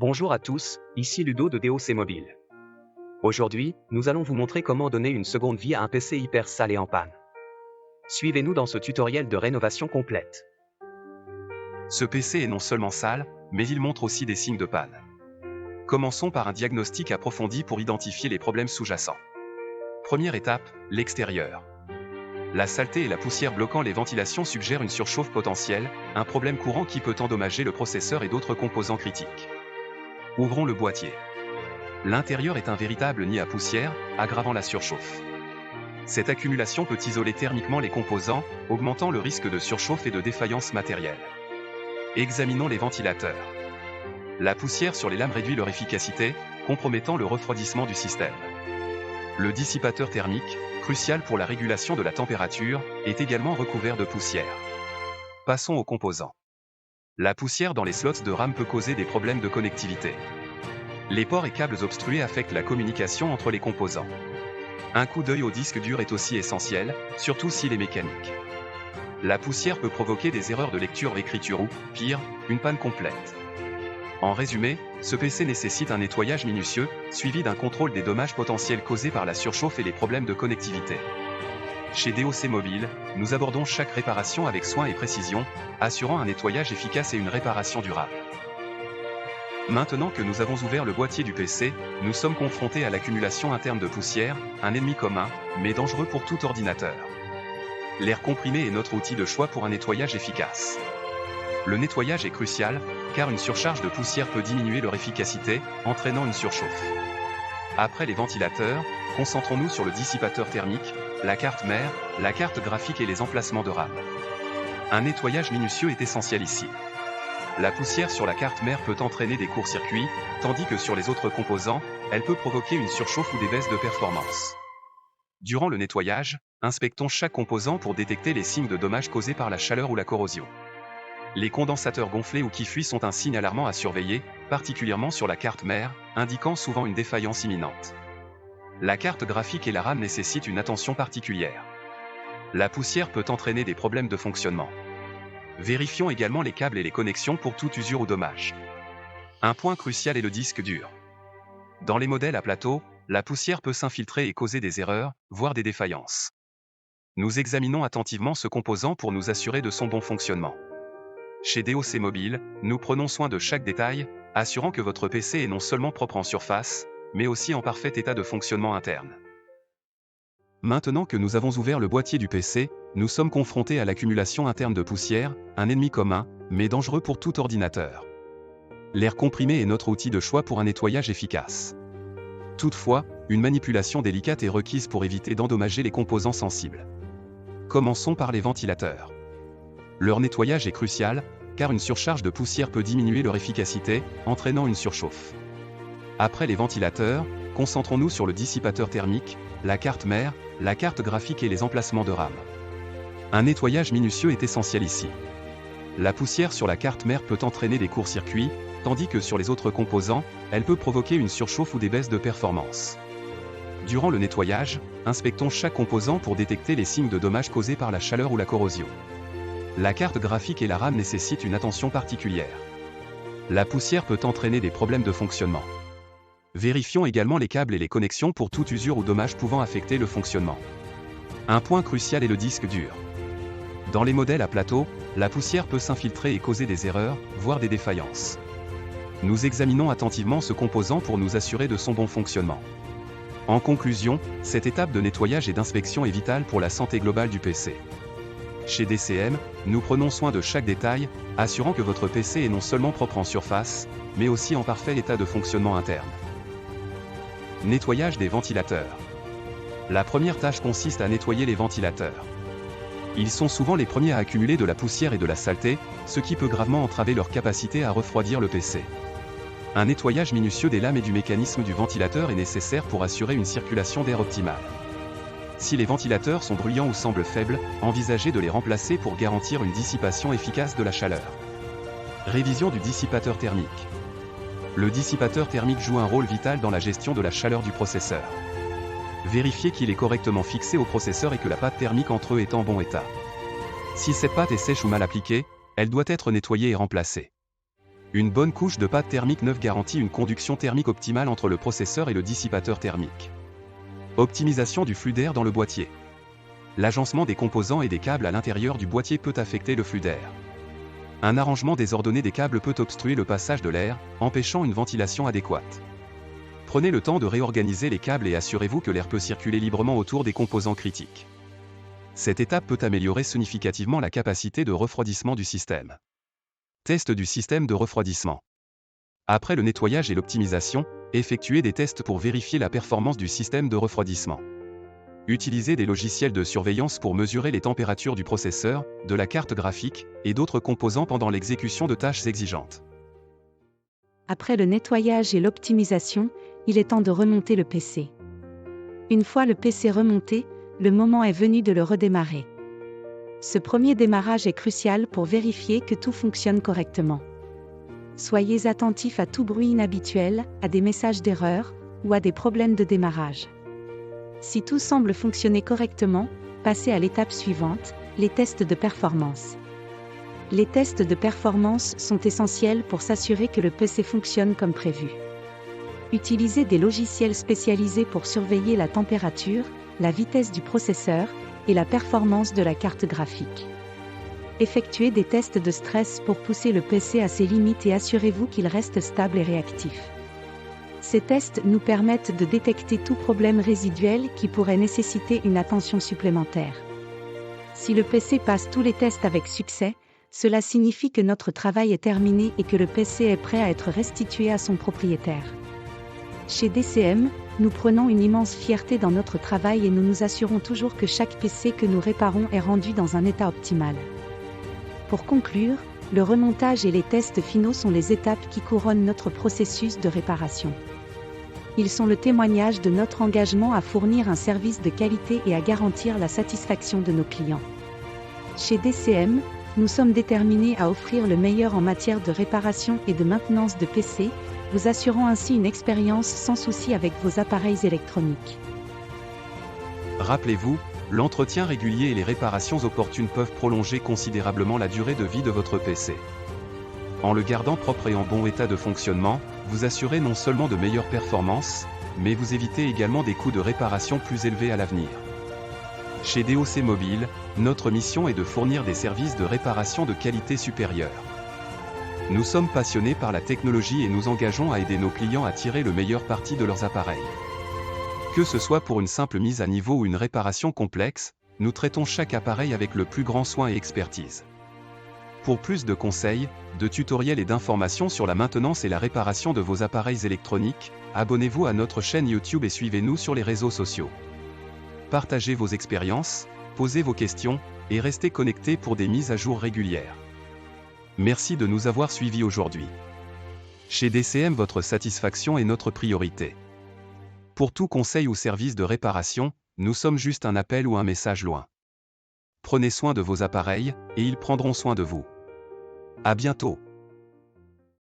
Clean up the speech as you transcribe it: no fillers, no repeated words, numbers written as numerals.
Bonjour à tous, ici Ludo de DOC Mobile. Aujourd'hui, nous allons vous montrer comment donner une seconde vie à un PC hyper sale et en panne. Suivez-nous dans ce tutoriel de rénovation complète. Ce PC est non seulement sale, mais il montre aussi des signes de panne. Commençons par un diagnostic approfondi pour identifier les problèmes sous-jacents. Première étape, l'extérieur. La saleté et la poussière bloquant les ventilations suggèrent une surchauffe potentielle, un problème courant qui peut endommager le processeur et d'autres composants critiques. Ouvrons le boîtier. L'intérieur est un véritable nid à poussière, aggravant la surchauffe. Cette accumulation peut isoler thermiquement les composants, augmentant le risque de surchauffe et de défaillance matérielle. Examinons les ventilateurs. La poussière sur les lames réduit leur efficacité, compromettant le refroidissement du système. Le dissipateur thermique, crucial pour la régulation de la température, est également recouvert de poussière. Passons aux composants. La poussière dans les slots de RAM peut causer des problèmes de connectivité. Les ports et câbles obstrués affectent la communication entre les composants. Un coup d'œil au disque dur est aussi essentiel, surtout s'il est mécanique. La poussière peut provoquer des erreurs de lecture ou écriture ou, pire, une panne complète. En résumé, ce PC nécessite un nettoyage minutieux, suivi d'un contrôle des dommages potentiels causés par la surchauffe et les problèmes de connectivité. Chez DOC Mobile, nous abordons chaque réparation avec soin et précision, assurant un nettoyage efficace et une réparation durable. Maintenant que nous avons ouvert le boîtier du PC, nous sommes confrontés à l'accumulation interne de poussière, un ennemi commun, mais dangereux pour tout ordinateur. L'air comprimé est notre outil de choix pour un nettoyage efficace. Le nettoyage est crucial, car une surcharge de poussière peut diminuer leur efficacité, entraînant une surchauffe. Après les ventilateurs, concentrons-nous sur le dissipateur thermique, la carte mère, la carte graphique et les emplacements de RAM. Un nettoyage minutieux est essentiel ici. La poussière sur la carte mère peut entraîner des courts-circuits, tandis que sur les autres composants, elle peut provoquer une surchauffe ou des baisses de performance. Durant le nettoyage, inspectons chaque composant pour détecter les signes de dommages causés par la chaleur ou la corrosion. Les condensateurs gonflés ou qui fuient sont un signe alarmant à surveiller, particulièrement sur la carte mère, indiquant souvent une défaillance imminente. La carte graphique et la RAM nécessitent une attention particulière. La poussière peut entraîner des problèmes de fonctionnement. Vérifions également les câbles et les connexions pour toute usure ou dommage. Un point crucial est le disque dur. Dans les modèles à plateau, la poussière peut s'infiltrer et causer des erreurs, voire des défaillances. Nous examinons attentivement ce composant pour nous assurer de son bon fonctionnement. Chez DOC Mobile, nous prenons soin de chaque détail, assurant que votre PC est non seulement propre en surface, mais aussi en parfait état de fonctionnement interne. Maintenant que nous avons ouvert le boîtier du PC, nous sommes confrontés à l'accumulation interne de poussière, un ennemi commun, mais dangereux pour tout ordinateur. L'air comprimé est notre outil de choix pour un nettoyage efficace. Toutefois, une manipulation délicate est requise pour éviter d'endommager les composants sensibles. Commençons par les ventilateurs. Leur nettoyage est crucial, car une surcharge de poussière peut diminuer leur efficacité, entraînant une surchauffe. Après les ventilateurs, concentrons-nous sur le dissipateur thermique, la carte mère, la carte graphique et les emplacements de RAM. Un nettoyage minutieux est essentiel ici. La poussière sur la carte mère peut entraîner des courts-circuits, tandis que sur les autres composants, elle peut provoquer une surchauffe ou des baisses de performance. Durant le nettoyage, inspectons chaque composant pour détecter les signes de dommages causés par la chaleur ou la corrosion. La carte graphique et la RAM nécessitent une attention particulière. La poussière peut entraîner des problèmes de fonctionnement. Vérifions également les câbles et les connexions pour toute usure ou dommage pouvant affecter le fonctionnement. Un point crucial est le disque dur. Dans les modèles à plateau, la poussière peut s'infiltrer et causer des erreurs, voire des défaillances. Nous examinons attentivement ce composant pour nous assurer de son bon fonctionnement. En conclusion, cette étape de nettoyage et d'inspection est vitale pour la santé globale du PC. Chez DCM, nous prenons soin de chaque détail, assurant que votre PC est non seulement propre en surface, mais aussi en parfait état de fonctionnement interne. Nettoyage des ventilateurs. La première tâche consiste à nettoyer les ventilateurs. Ils sont souvent les premiers à accumuler de la poussière et de la saleté, ce qui peut gravement entraver leur capacité à refroidir le PC. Un nettoyage minutieux des lames et du mécanisme du ventilateur est nécessaire pour assurer une circulation d'air optimale. Si les ventilateurs sont bruyants ou semblent faibles, envisagez de les remplacer pour garantir une dissipation efficace de la chaleur. Révision du dissipateur thermique. Le dissipateur thermique joue un rôle vital dans la gestion de la chaleur du processeur. Vérifiez qu'il est correctement fixé au processeur et que la pâte thermique entre eux est en bon état. Si cette pâte est sèche ou mal appliquée, elle doit être nettoyée et remplacée. Une bonne couche de pâte thermique neuve garantit une conduction thermique optimale entre le processeur et le dissipateur thermique. Optimisation du flux d'air dans le boîtier. L'agencement des composants et des câbles à l'intérieur du boîtier peut affecter le flux d'air. Un arrangement désordonné des câbles peut obstruer le passage de l'air, empêchant une ventilation adéquate. Prenez le temps de réorganiser les câbles et assurez-vous que l'air peut circuler librement autour des composants critiques. Cette étape peut améliorer significativement la capacité de refroidissement du système. Test du système de refroidissement. Après le nettoyage et l'optimisation, effectuez des tests pour vérifier la performance du système de refroidissement. Utilisez des logiciels de surveillance pour mesurer les températures du processeur, de la carte graphique et d'autres composants pendant l'exécution de tâches exigeantes. Après le nettoyage et l'optimisation, il est temps de remonter le PC. Une fois le PC remonté, le moment est venu de le redémarrer. Ce premier démarrage est crucial pour vérifier que tout fonctionne correctement. Soyez attentifs à tout bruit inhabituel, à des messages d'erreur ou à des problèmes de démarrage. Si tout semble fonctionner correctement, passez à l'étape suivante, les tests de performance. Les tests de performance sont essentiels pour s'assurer que le PC fonctionne comme prévu. Utilisez des logiciels spécialisés pour surveiller la température, la vitesse du processeur et la performance de la carte graphique. Effectuez des tests de stress pour pousser le PC à ses limites et assurez-vous qu'il reste stable et réactif. Ces tests nous permettent de détecter tout problème résiduel qui pourrait nécessiter une attention supplémentaire. Si le PC passe tous les tests avec succès, cela signifie que notre travail est terminé et que le PC est prêt à être restitué à son propriétaire. Chez DCM, nous prenons une immense fierté dans notre travail et nous nous assurons toujours que chaque PC que nous réparons est rendu dans un état optimal. Pour conclure, le remontage et les tests finaux sont les étapes qui couronnent notre processus de réparation. Ils sont le témoignage de notre engagement à fournir un service de qualité et à garantir la satisfaction de nos clients. Chez DCM, nous sommes déterminés à offrir le meilleur en matière de réparation et de maintenance de PC, vous assurant ainsi une expérience sans souci avec vos appareils électroniques. Rappelez-vous, l'entretien régulier et les réparations opportunes peuvent prolonger considérablement la durée de vie de votre PC. En le gardant propre et en bon état de fonctionnement, vous assurez non seulement de meilleures performances, mais vous évitez également des coûts de réparation plus élevés à l'avenir. Chez DOC Mobile, notre mission est de fournir des services de réparation de qualité supérieure. Nous sommes passionnés par la technologie et nous engageons à aider nos clients à tirer le meilleur parti de leurs appareils. Que ce soit pour une simple mise à niveau ou une réparation complexe, nous traitons chaque appareil avec le plus grand soin et expertise. Pour plus de conseils, de tutoriels et d'informations sur la maintenance et la réparation de vos appareils électroniques, abonnez-vous à notre chaîne YouTube et suivez-nous sur les réseaux sociaux. Partagez vos expériences, posez vos questions, et restez connectés pour des mises à jour régulières. Merci de nous avoir suivis aujourd'hui. Chez DCM, votre satisfaction est notre priorité. Pour tout conseil ou service de réparation, nous sommes juste un appel ou un message loin. Prenez soin de vos appareils, et ils prendront soin de vous. À bientôt.